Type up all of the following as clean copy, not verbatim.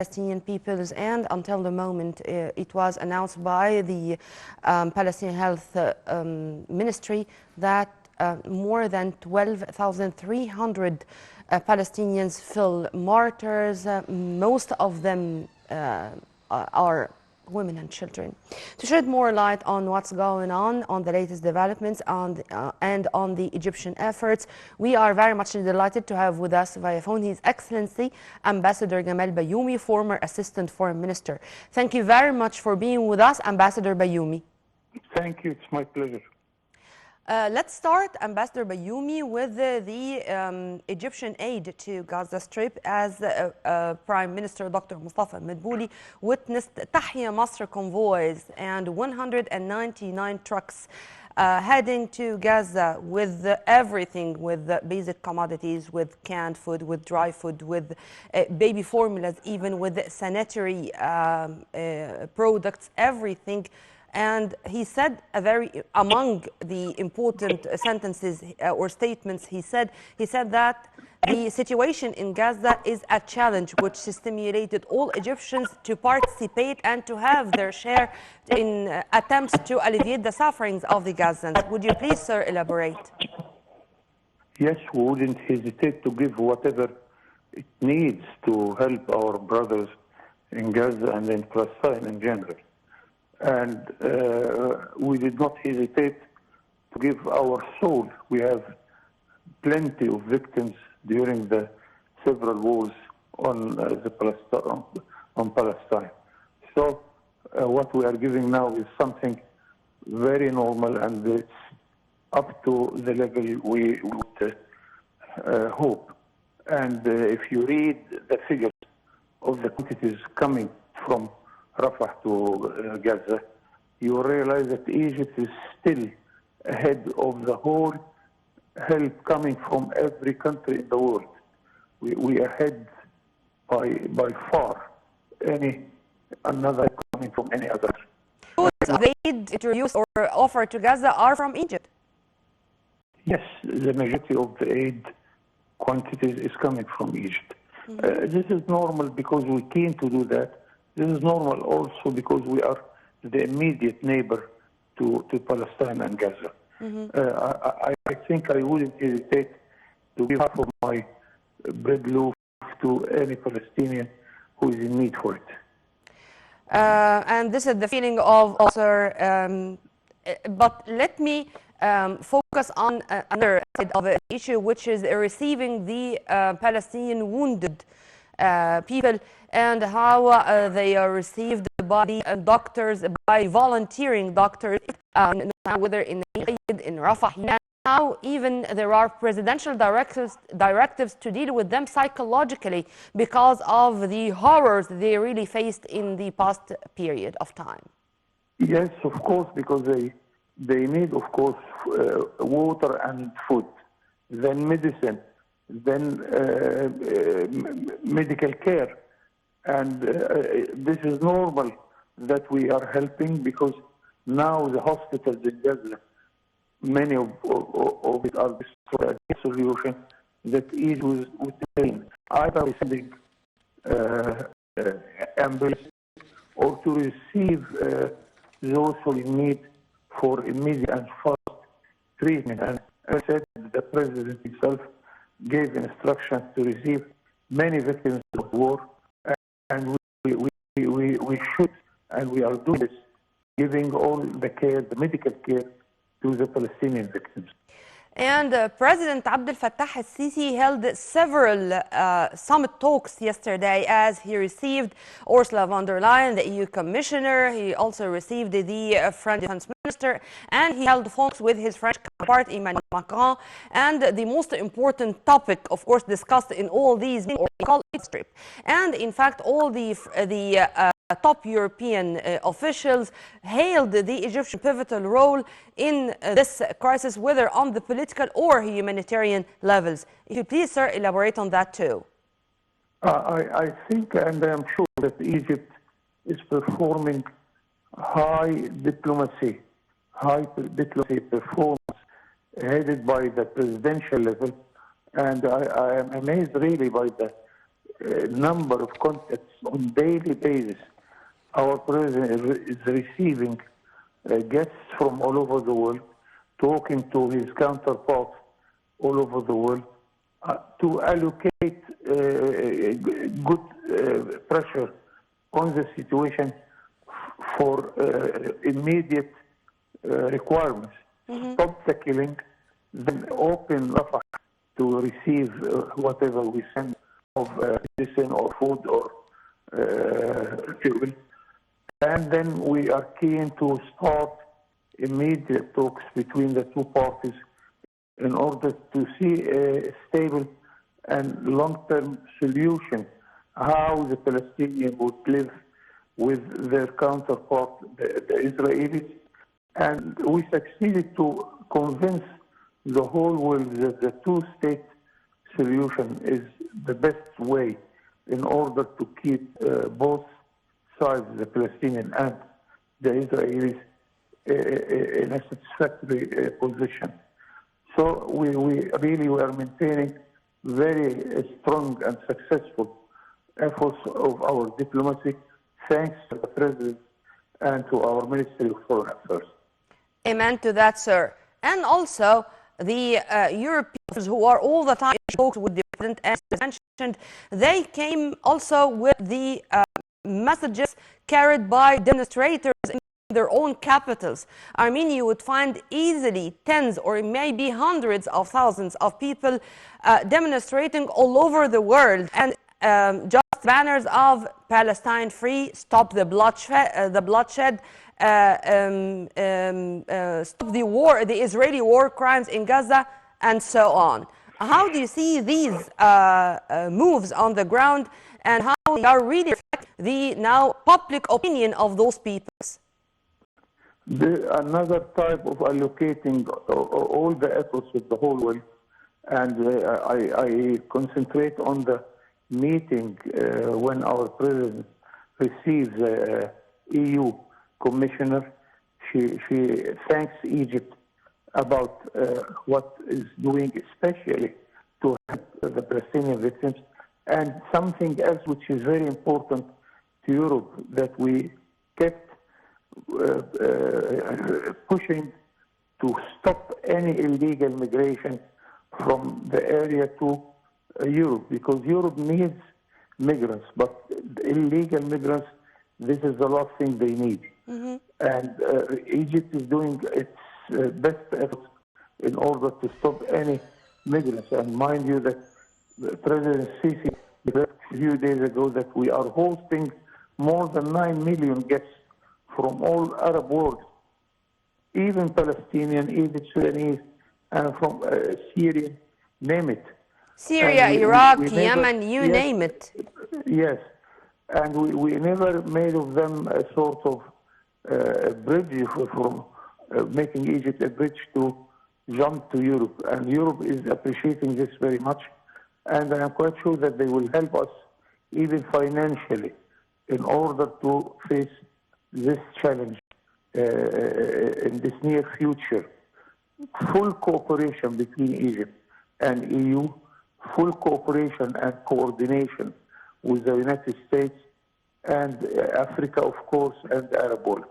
Palestinian peoples, and until the moment it was announced by the Palestinian Health Ministry that more than 12,300 Palestinians fell martyrs. Most of them are women and children. To shed more light on what's going on the latest developments and on the Egyptian efforts, we are very much delighted to have with us via phone His Excellency Ambassador Gamal Bayoumi, former Assistant Foreign Minister. Thank you very much for being with us, Ambassador Bayoumi. Thank you. It's my pleasure. Let's start, Ambassador Bayoumi, with the Egyptian aid to Gaza Strip, as Prime Minister Dr. Mustafa Madbouli witnessed Tahya Masr convoys and 199 trucks heading to Gaza with everything, with basic commodities, with canned food, with dry food, with baby formulas, even with sanitary products, everything. And he said among the important sentences or statements, he said that the situation in Gaza is a challenge which stimulated all Egyptians to participate and to have their share in attempts to alleviate the sufferings of the Gazans. Would you please, sir, elaborate? Yes, we wouldn't hesitate to give whatever it needs to help our brothers in Gaza and in Palestine in general. And we did not hesitate to give our soul. We have plenty of victims during the several wars on Palestine. So what we are giving now is something very normal, and it's up to the level we would hope. And if you read the figures of the quantities coming from Rafah to Gaza, you realize that Egypt is still ahead of the whole help coming from every country in the world. We are ahead by far another coming from any other. The aid introduced or offered to Gaza are from Egypt? Yes, the majority of the aid quantities is coming from Egypt. This is normal because we came to do that. This is normal also because we are the immediate neighbor to Palestine and Gaza. I think I wouldn't hesitate to give half of my bread loaf to any Palestinian who is in need for it. And this is the feeling of, sir, but let me focus on another side of the issue, which is receiving the Palestinian wounded people, and how they are received by the doctors, by volunteering doctors, whether in Rafah. Now even there are presidential directives to deal with them psychologically because of the horrors they really faced in the past period of time. Yes, of course, because they need, of course, water and food, then medicine, then medical care. And this is normal that we are helping, because now the hospitals in Gaza, many of it are destroyed. A solution that Egypt would take, either sending ambulance or to receive those who need for immediate and fast treatment. And as I said, the president himself gave instructions to receive many victims of war, and we should, and we are doing this, giving all the care, the medical care, to the Palestinian victims. And President Abdel Fattah al-Sisi held several summit talks yesterday, as he received Ursula von der Leyen, the EU Commissioner. He also received the French Defense Minister, and he held talks with his French counterpart, Emmanuel Macron. And the most important topic, of course, discussed in all these meetings, called strip. And in fact, all the top European officials hailed the Egyptian pivotal role in this crisis, whether on the political or humanitarian levels. If you please, sir, elaborate on that too. I think, and I am sure, that Egypt is performing high diplomacy performance headed by the presidential level, and I am amazed really by the number of contacts on daily basis. Our president is receiving guests from all over the world, talking to his counterparts all over the world to allocate good pressure on the situation for immediate requirements. Stop the killing, then open Rafah to receive whatever we send of medicine or food or fuel. And then we are keen to start immediate talks between the two parties in order to see a stable and long-term solution, how the Palestinians would live with their counterpart, the Israelis. And we succeeded to convince the whole world that the two-state solution is the best way in order to keep both sides, the Palestinian and the Israelis, in a satisfactory position. So we really are maintaining very strong and successful efforts of our diplomacy, thanks to the President and to our Ministry of Foreign Affairs. Amen to that, sir. And also, the Europeans who are all the time in talks with the President, as mentioned, they came also with the messages carried by demonstrators in their own capitals. I mean, you would find easily tens or maybe hundreds of thousands of people demonstrating all over the world, and just banners of Palestine free, stop the bloodshed, stop the war, the Israeli war crimes in Gaza, and so on. How do you see these moves on the ground, and how they are really affect the now public opinion of those peoples? Another type of allocating all the efforts with the whole world, and I concentrate on the meeting when our president receives EU commissioner. She thanks Egypt about what is doing, especially to help the Palestinian victims, and something else which is very important to Europe, that we kept pushing to stop any illegal migration from the area to Europe, because Europe needs migrants, but illegal migrants, this is the last thing they need. And Egypt is doing its best efforts in order to stop any migrants. And mind you that President Sisi declared a few days ago that we are hosting more than 9 million guests from all Arab world, even Palestinian, even Sudanese, and from Syria, name it. Syria, Iraq, Yemen, you name it. Yes, and we never made of them a sort of bridge from making Egypt a bridge to jump to Europe. And Europe is appreciating this very much, and I am quite sure that they will help us even financially in order to face this challenge in this near future. Full cooperation between Egypt and EU, full cooperation and coordination with the United States and Africa, of course, and the Arab world.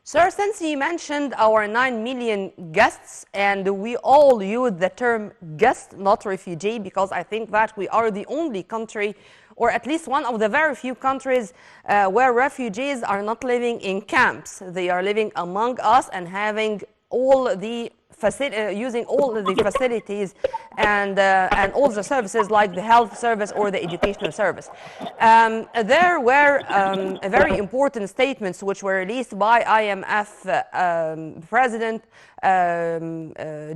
Sir, since you mentioned our 9 million guests, and we all use the term guest, not refugee, because I think that we are the only country, or at least one of the very few countries where refugees are not living in camps. They are living among us and having all the using all the facilities and all the services like the health service or the educational service. There were very important statements which were released by IMF President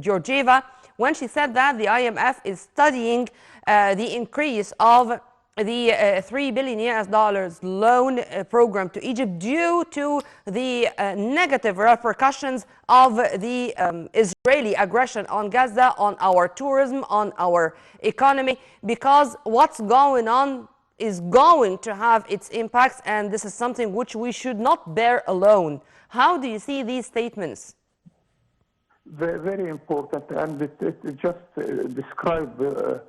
Georgieva, when she said that the IMF is studying the increase of the $3 billion loan program to Egypt due to the negative repercussions of the Israeli aggression on Gaza, on our tourism, on our economy, because what's going on is going to have its impacts, and this is something which we should not bear alone. How do you see these statements? Very, very important, and it just describes the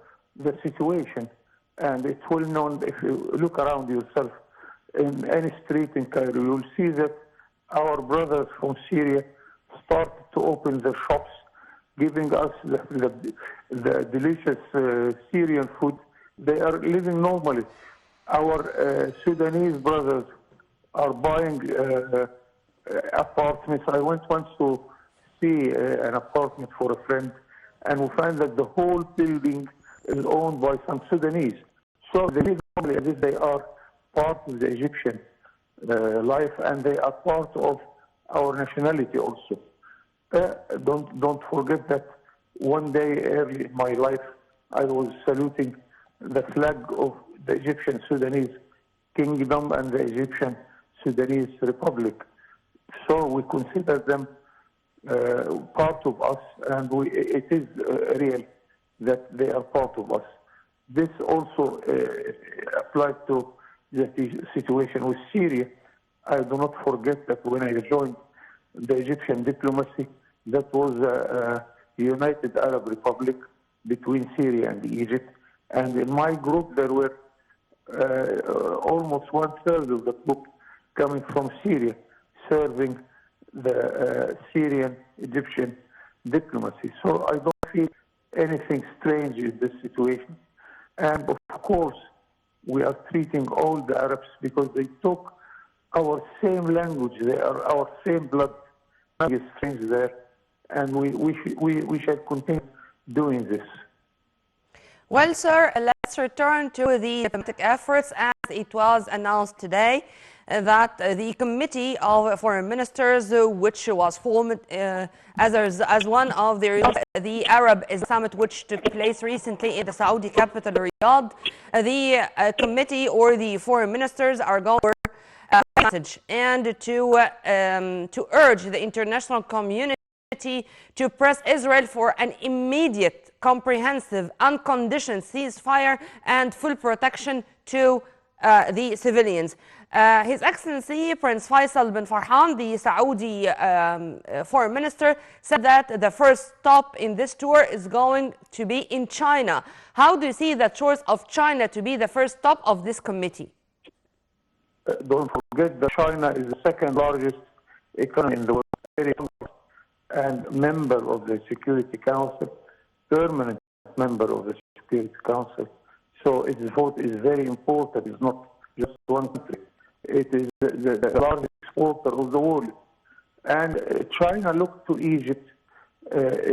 situation. and it's well known. If you look around yourself in any street in Cairo, you'll see that our brothers from Syria started to open their shops, giving us the delicious Syrian food. They are living normally. Our Sudanese brothers are buying apartments. I went once to see an apartment for a friend, and we found that the whole building is owned by some Sudanese. So they live normally as if they are part of the Egyptian life, and they are part of our nationality also. Don't forget that one day early in my life, I was saluting the flag of the Egyptian Sudanese Kingdom and the Egyptian Sudanese Republic. So we consider them part of us, and it is real that they are part of us. This also applies to the situation with Syria. I do not forget that when I joined the Egyptian diplomacy, that was a united Arab Republic between Syria and Egypt. And in my group, there were almost 1/3 of the group coming from Syria, serving the Syrian-Egyptian diplomacy. So I don't feel anything strange in this situation. And of course, we are treating all the Arabs because they talk our same language. They are our same blood. Nothing is strange there. And we shall continue doing this. Well, sir, let's return to the diplomatic efforts. As it was announced today that the Committee of Foreign Ministers, which was formed as one of the Arab Summit, which took place recently in the Saudi capital, Riyadh, the committee or the foreign ministers are going to message and to urge the international community to press Israel for an immediate, comprehensive, unconditioned ceasefire and full protection to the civilians. His Excellency Prince Faisal bin Farhan, the Saudi foreign minister, said that the first stop in this tour is going to be in China. How do you see the choice of China to be the first stop of this committee? Don't forget that China is the second largest economy in the world, and member of the Security Council, permanent member of the Security Council. So its vote is very important. It's not just one country. It is the largest exporter of the world. And China looked to Egypt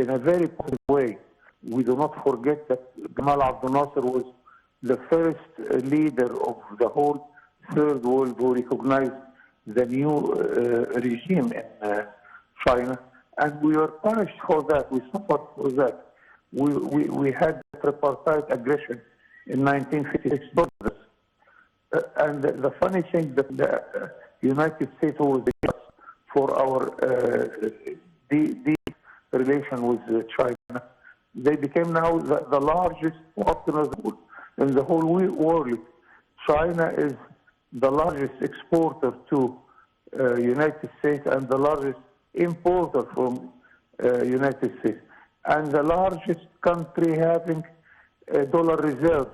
in a very positive way. We do not forget that Gamal Abdel Nasser was the first leader of the whole Third World who recognized the new regime in China. And we were punished for that. We suffered for that. We had tripartite aggression in 1956. And the funny thing that the United States was for our deep relation with China, they became now the largest partners in the whole world. China is the largest exporter to United States and the largest importer from United States, and the largest country having dollar reserves.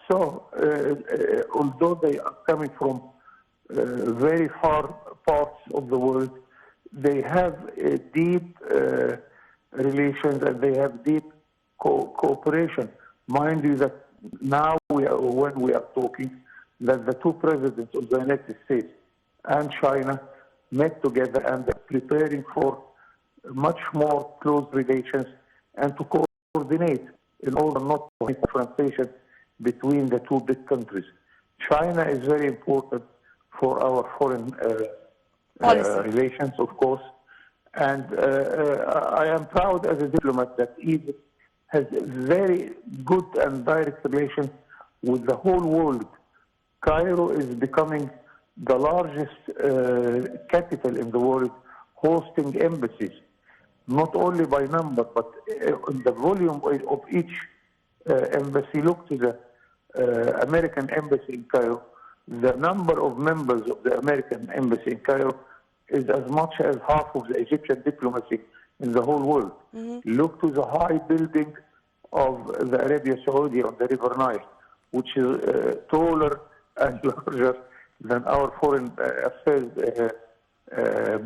So, although they are coming from very far parts of the world, they have deep relations and they have deep cooperation. Mind you that now when we are talking, that the two presidents of the United States and China met together and are preparing for much more close relations and to coordinate in order not to have confrontation between the two big countries. China is very important for our foreign relations, of course. And I am proud as a diplomat that Egypt has very good and direct relations with the whole world. Cairo is becoming the largest capital in the world, hosting embassies, not only by number, but the volume of each embassy. Look to the American embassy in Cairo. The number of members of the American embassy in Cairo is as much as half of the Egyptian diplomacy in the whole world. Look to the high building of the Arabia Saudi on the River Nile. which is taller and larger than our foreign affairs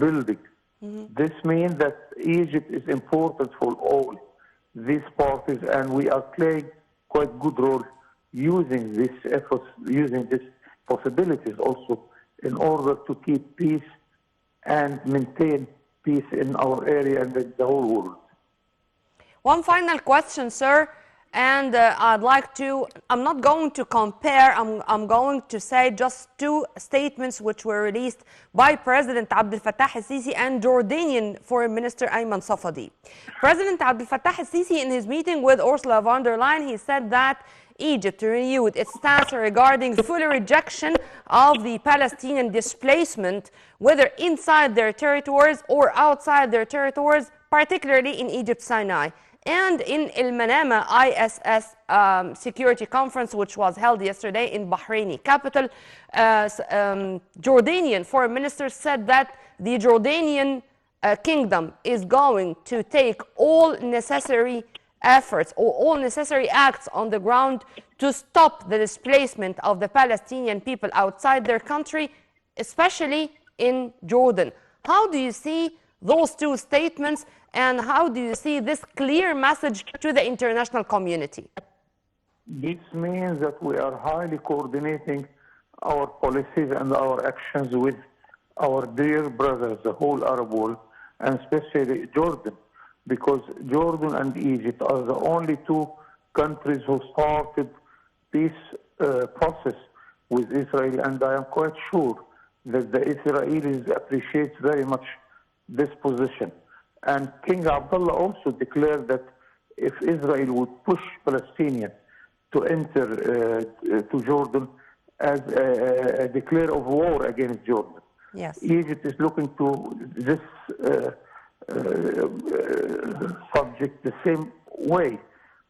building. This means that Egypt is important for all these parties, and we are playing quite good role using these efforts, using these possibilities also in order to keep peace and maintain peace in our area and in the whole world. One final question, sir, and I'm not going to compare, I'm going to say just two statements which were released by President Abdel Fattah al-Sisi and Jordanian Foreign Minister Ayman Safadi. President Abdel Fattah al-Sisi, in his meeting with Ursula von der Leyen, he said that Egypt renewed its stance regarding full rejection of the Palestinian displacement, whether inside their territories or outside their territories, particularly in Egypt Sinai. And in El Manama ISS security conference, which was held yesterday in Bahraini capital, Jordanian foreign minister said that the Jordanian kingdom is going to take all necessary efforts or all necessary acts on the ground to stop the displacement of the Palestinian people outside their country, especially in Jordan. How do you see those two statements, and how do you see this clear message to the international community? This means that we are highly coordinating our policies and our actions with our dear brothers, the whole Arab world, and especially Jordan, because Jordan and Egypt are the only two countries who started peace process with Israel, and I am quite sure that the Israelis appreciate very much this position. And King Abdullah also declared that if Israel would push Palestinians to enter to Jordan as a declare of war against Jordan. Yes. Egypt is looking to this subject the same way.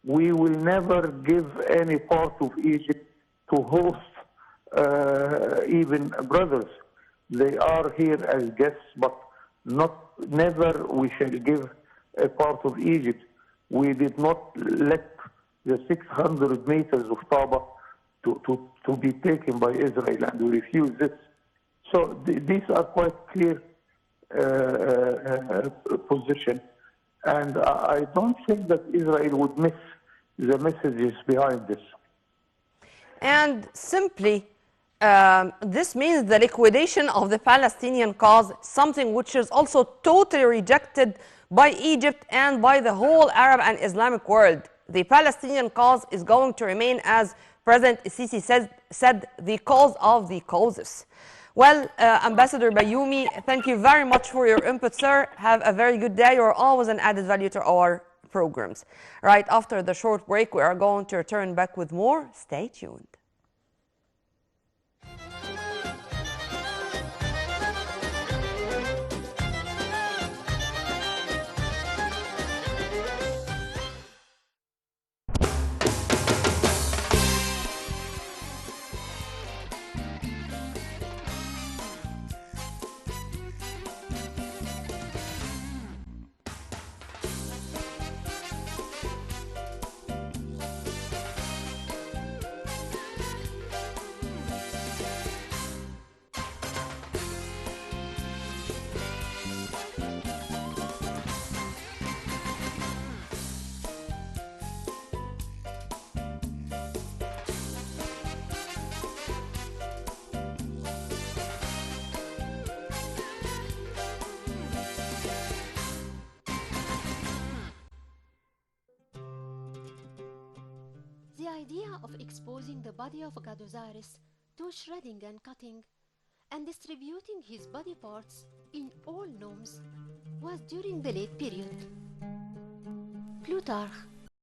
We will never give any part of Egypt to host even brothers. They are here as guests, but never we shall give a part of Egypt. We did not let the 600 meters of Taba to be taken by Israel, and we refuse this. So these are quite clear position, and I don't think that Israel would miss the messages behind this. And simply, this means the liquidation of the Palestinian cause, something which is also totally rejected by Egypt and by the whole Arab and Islamic world. The Palestinian cause is going to remain, as President Sisi said, the cause of the causes. Well, Ambassador Bayoumi, thank you very much for your input, sir. Have a very good day. You're always an added value to our programs. Right after the short break, we are going to return back with more. Stay tuned. The idea of exposing the body of Gadozaris to shredding and cutting and distributing his body parts in all nomes was during the late period. Plutarch